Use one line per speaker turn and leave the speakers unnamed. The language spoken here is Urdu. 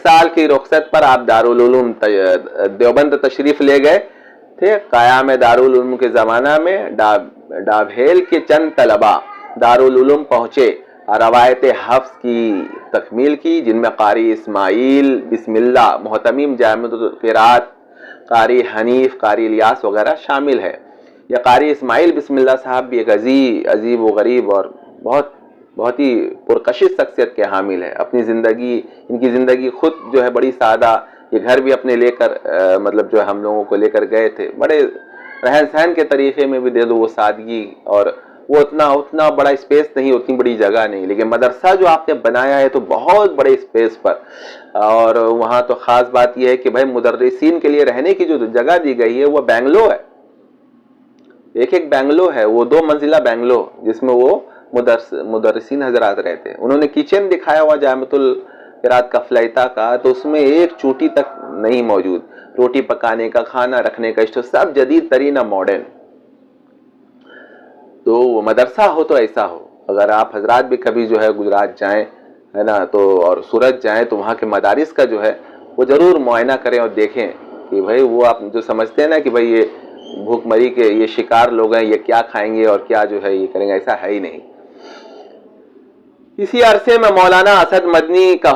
سال کی رخصت پر آپ دارالعلوم دیوبند تشریف لے گئے تھے. قیام دارالعلوم کے زمانہ میں ڈابھیل کے چند طلباء دارالعلوم پہنچے، روایت حفظ کی تکمیل کی، جن میں قاری اسماعیل بسم اللہ محتمیم جامع القراءات، قاری حنیف، قاری الیاس وغیرہ شامل ہے. یہ قاری اسماعیل بسم اللہ صاحب بھی ایک عجیب و غریب اور بہت ہی پرکشش شخصیت کے حامل ہے. اپنی زندگی، ان کی زندگی خود جو ہے بڑی سادہ. یہ گھر بھی اپنے لے کر مطلب جو ہم لوگوں کو لے کر گئے تھے، بڑے رہن سہن کے طریقے میں بھی دے دو وہ سادگی، اور وہ اتنا بڑا اسپیس نہیں، اتنی بڑی جگہ نہیں. لیکن مدرسہ جو آپ نے بنایا ہے تو بہت بڑے اسپیس پر، اور وہاں تو خاص بات یہ ہے کہ بھائی مدرسین کے لیے رہنے کی جو جگہ دی گئی ہے وہ بینگلو ہے، ایک بینگلو ہے، وہ 2 منزلہ بینگلو جس میں وہ مدرسین حضرات رہتے ہیں. انہوں نے کچن دکھایا ہوا جامع القراءات کا فلیتا کا، تو اس میں ایک چوٹی تک نہیں موجود. روٹی پکانے کا، کھانا رکھنے کا اسٹو سب جدید ترین ماڈرن. تو مدرسہ ہو تو ایسا ہو. اگر آپ حضرات بھی کبھی جو ہے گجرات جائیں ہے نا، تو اور سورت جائیں تو وہاں کے مدارس کا جو ہے وہ ضرور معائنہ کریں اور دیکھیں کہ بھائی وہ آپ جو سمجھتے ہیں نا کہ بھائی یہ بھوک مری کے یہ شکار لوگ ہیں، یہ کیا کھائیں گے اور کیا جو ہے یہ کریں گے، ایسا ہے ہی نہیں. اسی عرصے میں مولانا اسد مدنی کا